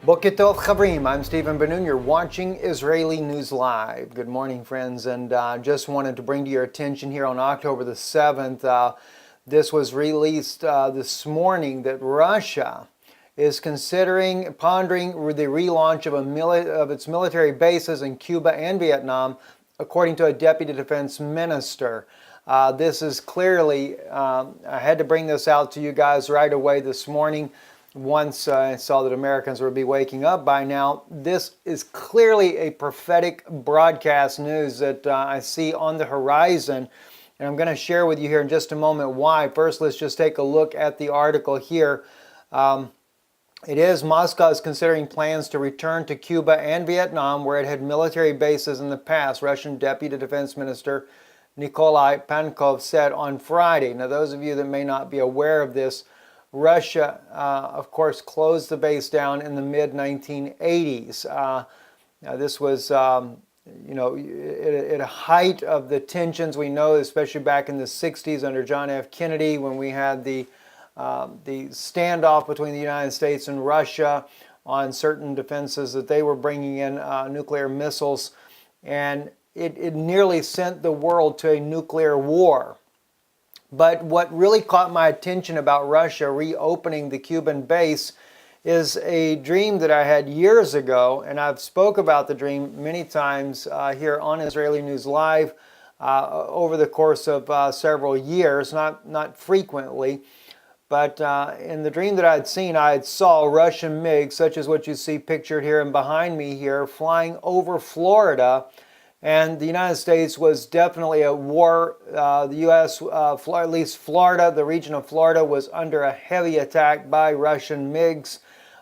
Boker Tov Chavrim, I'm Stephen Ben-Nun. You're watching Israeli News Live. Good morning, friends, and just wanted to bring to your attention here on October the 7th, this was released this morning that Russia is pondering the relaunch of its military bases in Cuba and Vietnam, according to a deputy defense minister. This is clearly, I had to bring this out to you guys right away this morning. Once I saw that Americans would be waking up by now. This is clearly a prophetic broadcast news that I see on the horizon. And I'm going to share with you here in just a moment why. First, let's just take a look at the article here. Moscow is considering plans to return to Cuba and Vietnam, where it had military bases in the past, Russian Deputy Defense Minister Nikolai Pankov said on Friday. Now, those of you that may not be aware of this, Russia, of course, closed the base down in the mid-1980s. This was, at a height of the tensions we know, especially back in the 60s under John F. Kennedy, when we had the standoff between the United States and Russia on certain defenses that they were bringing in nuclear missiles. And it nearly sent the world to a nuclear war. But what really caught my attention about Russia reopening the Cuban base is a dream that I had years ago, and I've spoke about the dream many times here on Israeli News Live over the course of several years, not frequently. But in the dream that I had seen, I saw Russian MiGs, such as what you see pictured here and behind me here, flying over Florida. And the United States was definitely at war. The U.S., at least Florida, the region of Florida, was under a heavy attack by Russian MiGs.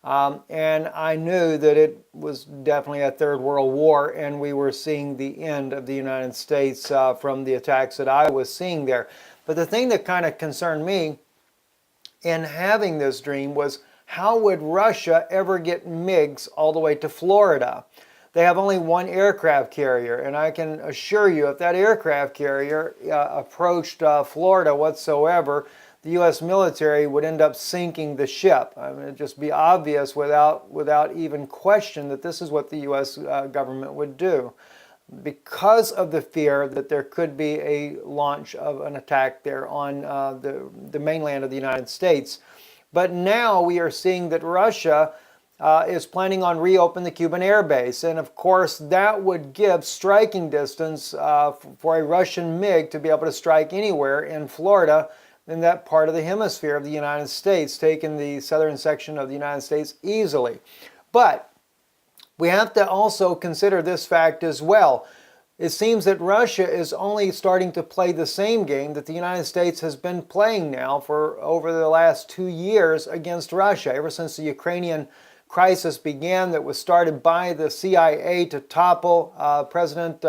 And I knew that it was definitely a Third World War, and we were seeing the end of the United States from the attacks that I was seeing there. But the thing that kind of concerned me in having this dream was, how would Russia ever get MiGs all the way to Florida? They have only one aircraft carrier, and I can assure you, if that aircraft carrier approached Florida whatsoever, the U.S. military would end up sinking the ship. I mean, it'd just be obvious without even question that this is what the U.S. Government would do, because of the fear that there could be a launch of an attack there on the mainland of the United States. But now we are seeing that Russia is planning on reopening the Cuban air base. And of course, that would give striking distance for a Russian MiG to be able to strike anywhere in Florida, in that part of the hemisphere of the United States, taking the southern section of the United States easily. But we have to also consider this fact as well. It seems that Russia is only starting to play the same game that the United States has been playing now for over the last 2 years against Russia, ever since the Ukrainian crisis began, that was started by the CIA to topple President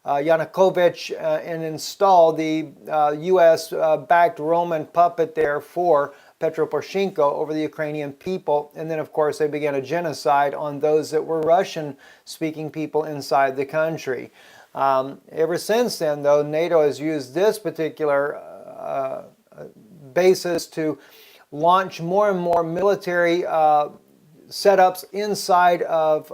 Yanukovych and install the U.S.-backed Roman puppet there for Petro Poroshenko over the Ukrainian people. And then, of course, they began a genocide on those that were Russian-speaking people inside the country. Ever since then, though, NATO has used this particular basis to launch more and more military setups inside of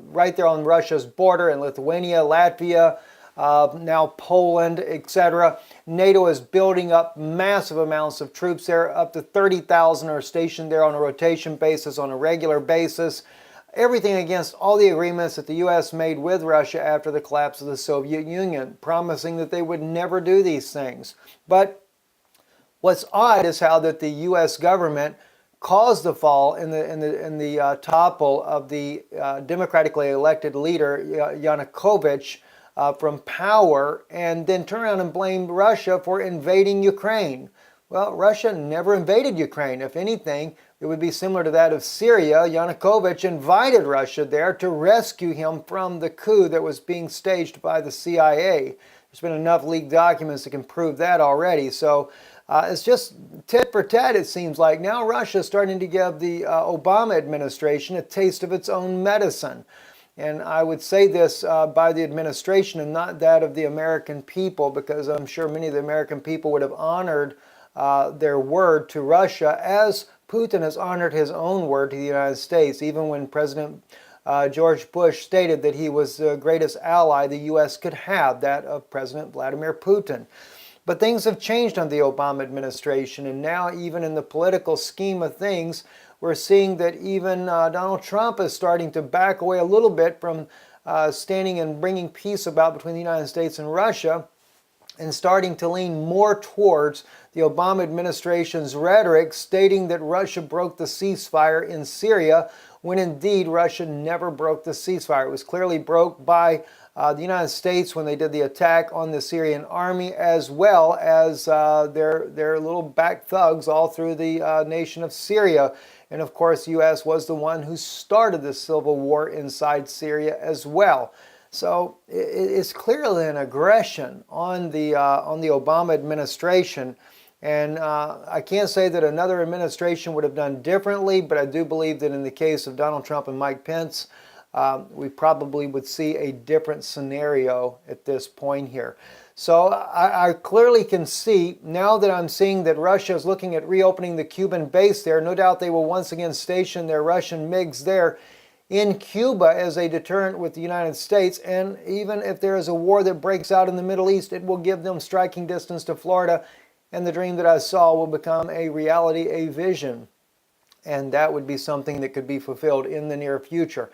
right there on Russia's border in Lithuania, Latvia, now Poland, etc. NATO is building up massive amounts of troops there. Up to 30,000 are stationed there on a rotation basis, on a regular basis. Everything against all the agreements that the U.S. made with Russia after the collapse of the Soviet Union, promising that they would never do these things. But what's odd is how that the U.S. government caused the fall in the topple of the democratically elected leader Yanukovych from power, and then turn around and blame Russia for invading Ukraine. Well, Russia never invaded Ukraine. If anything, it would be similar to that of Syria. Yanukovych invited Russia there to rescue him from the coup that was being staged by the CIA. There's been enough leaked documents that can prove that already. So it's just tit for tat, it seems like. Now Russia is starting to give the Obama administration a taste of its own medicine. And I would say this by the administration and not that of the American people, because I'm sure many of the American people would have honored their word to Russia, as Putin has honored his own word to the United States, even when President George Bush stated that he was the greatest ally the U.S. could have, that of President Vladimir Putin. But things have changed under the Obama administration, and now even in the political scheme of things, we're seeing that even Donald Trump is starting to back away a little bit from standing and bringing peace about between the United States and Russia, and starting to lean more towards the Obama administration's rhetoric stating that Russia broke the ceasefire in Syria, when indeed Russia never broke the ceasefire. It was clearly broke by the United States when they did the attack on the Syrian army, as well as their little back thugs all through the nation of Syria. And of course, the U.S. was the one who started the civil war inside Syria as well. So it's clearly an aggression on the Obama administration. And I can't say that another administration would have done differently, but I do believe that in the case of Donald Trump and Mike Pence, we probably would see a different scenario at this point here. So I clearly can see, now that I'm seeing that Russia is looking at reopening the Cuban base there, no doubt they will once again station their Russian MiGs there in Cuba as a deterrent with the United States. And even if there is a war that breaks out in the Middle East, it will give them striking distance to Florida, and the dream that I saw will become a reality, a vision. And that would be something that could be fulfilled in the near future.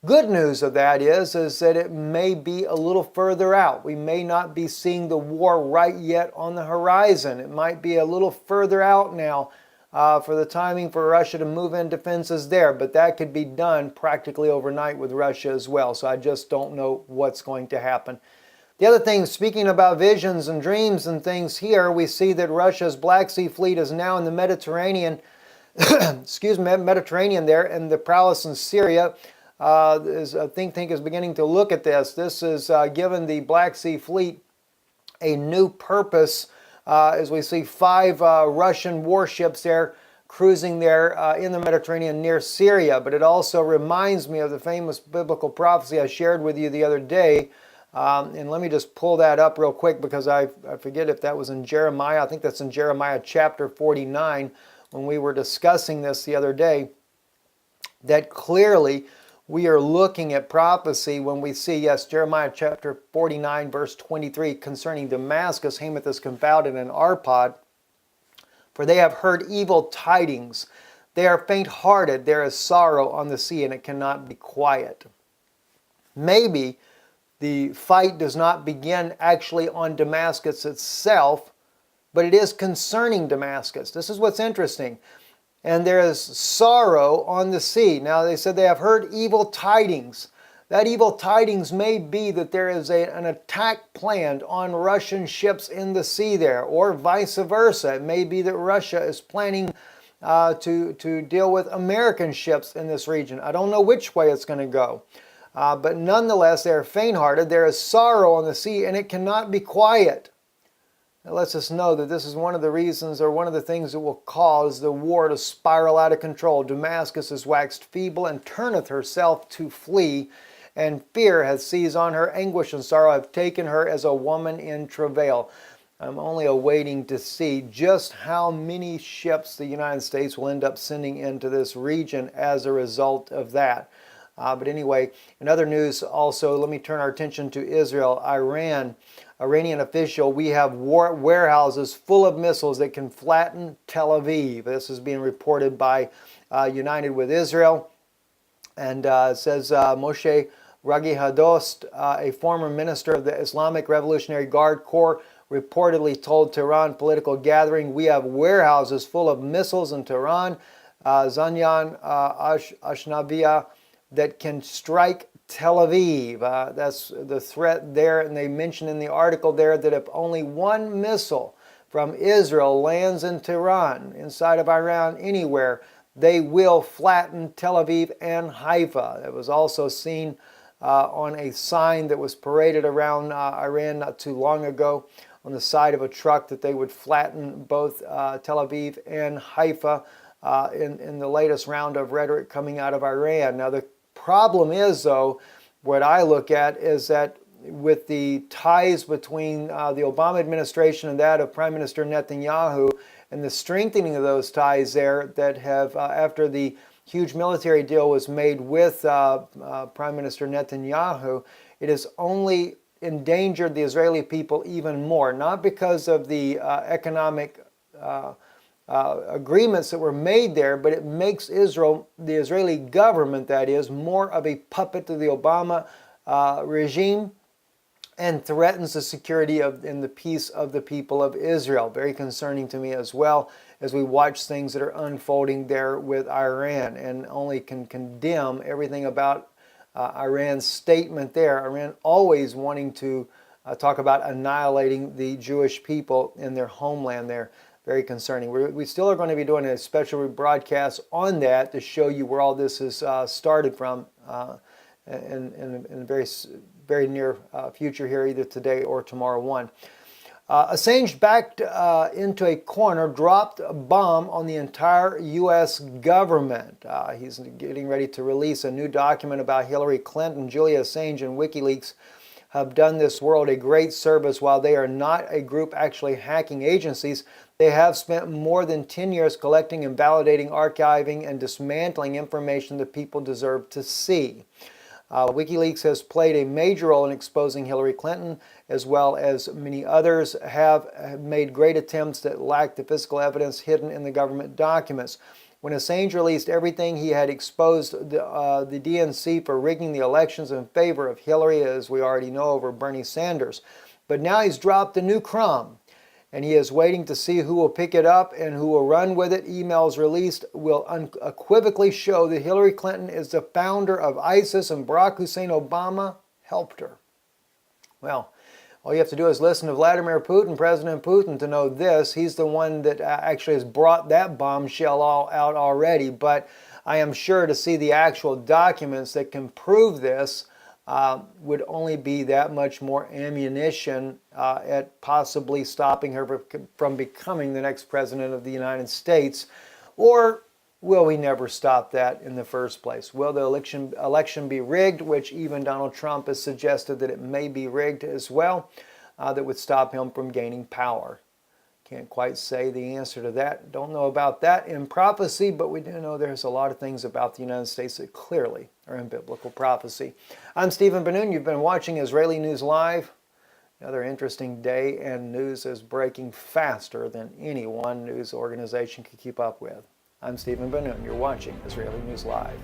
Good news of that is that it may be a little further out. We may not be seeing the war right yet on the horizon. It might be a little further out now for the timing for Russia to move in defenses there, but that could be done practically overnight with Russia as well. So I just don't know what's going to happen. The other thing, speaking about visions and dreams and things here, we see that Russia's Black Sea Fleet is now in the Mediterranean, Mediterranean there, and the prowess in Syria. A think tank is beginning to look at this. This is given the Black Sea Fleet a new purpose, as we see 5 Russian warships there cruising there in the Mediterranean near Syria. But it also reminds me of the famous biblical prophecy I shared with you the other day. And let me just pull that up real quick, because I forget if that was in Jeremiah. I think that's in Jeremiah chapter 49 when we were discussing this the other day. That clearly we are looking at prophecy when we see, yes, Jeremiah chapter 49 verse 23 concerning Damascus, Hamath is confounded, and Arpad. For they have heard evil tidings. They are faint-hearted. There is sorrow on the sea, and it cannot be quiet. Maybe the fight does not begin actually on Damascus itself, but it is concerning Damascus. This is what's interesting. And there is sorrow on the sea. Now they said they have heard evil tidings. That evil tidings may be that there is an attack planned on Russian ships in the sea there, or vice versa. It may be that Russia is planning to deal with American ships in this region. I don't know which way it's going to go. But nonetheless, they are faint-hearted. There is sorrow on the sea, and it cannot be quiet. It lets us know that this is one of the reasons, or one of the things that will cause the war to spiral out of control. Damascus is waxed feeble, and turneth herself to flee, and fear hath seized on her, anguish and sorrow have taken her as a woman in travail. I'm only awaiting to see just how many ships the United States will end up sending into this region as a result of that. But anyway, in other news also, let me turn our attention to Israel. Iranian official, we have warehouses full of missiles that can flatten Tel Aviv. This is being reported by United with Israel. And it says Moshe Ragi Hadost, a former minister of the Islamic Revolutionary Guard Corps, reportedly told Tehran political gathering, we have warehouses full of missiles in Tehran, Zanyan, Ashnavia, that can strike Tel Aviv. That's the threat there, and they mention in the article there that if only one missile from Israel lands in Tehran, inside of Iran, anywhere, they will flatten Tel Aviv and Haifa. It was also seen on a sign that was paraded around Iran not too long ago on the side of a truck, that they would flatten both Tel Aviv and Haifa in the latest round of rhetoric coming out of Iran. Now the problem is, though, what I look at is that with the ties between the Obama administration and that of Prime Minister Netanyahu, and the strengthening of those ties there that have, after the huge military deal was made with Prime Minister Netanyahu, it has only endangered the Israeli people even more, not because of the economic agreements that were made there, but it makes Israel, the Israeli government that is, more of a puppet to the Obama regime, and threatens the security and the peace of the people of Israel. Very concerning to me as well, as we watch things that are unfolding there with Iran, and only can condemn everything about Iran's statement there. Iran always wanting to talk about annihilating the Jewish people in their homeland there. Very concerning. We still are going to be doing a special broadcast on that to show you where all this has started from in a very near future here, either today or tomorrow one. Assange backed into a corner, dropped a bomb on the entire U.S. government. He's getting ready to release a new document about Hillary Clinton. Julian Assange and WikiLeaks have done this world a great service. While they are not a group actually hacking agencies, they have spent more than 10 years collecting and validating, archiving, and dismantling information that people deserve to see. WikiLeaks has played a major role in exposing Hillary Clinton, as well as many others have made great attempts that lack the physical evidence hidden in the government documents. When Assange released everything, he had exposed the DNC for rigging the elections in favor of Hillary, as we already know, over Bernie Sanders. But now he's dropped a new crumb, and he is waiting to see who will pick it up and who will run with it. Emails released will unequivocally show that Hillary Clinton is the founder of ISIS and Barack Hussein Obama helped her. Well, all you have to do is listen to Vladimir Putin, President Putin, to know this. He's the one that actually has brought that bombshell all out already. But I am sure to see the actual documents that can prove this would only be that much more ammunition at possibly stopping her from becoming the next president of the United States. Or will we never stop that in the first place? Will the election be rigged, which even Donald Trump has suggested that it may be rigged as well, that would stop him from gaining power? Can't quite say the answer to that. Don't know about that in prophecy, but we do know there's a lot of things about the United States that clearly are in biblical prophecy. I'm Stephen Ben-Nun. You've been watching Israeli News Live. Another interesting day, and news is breaking faster than any one news organization could keep up with. I'm Stephen Ben-Nun. You're watching Israeli News Live.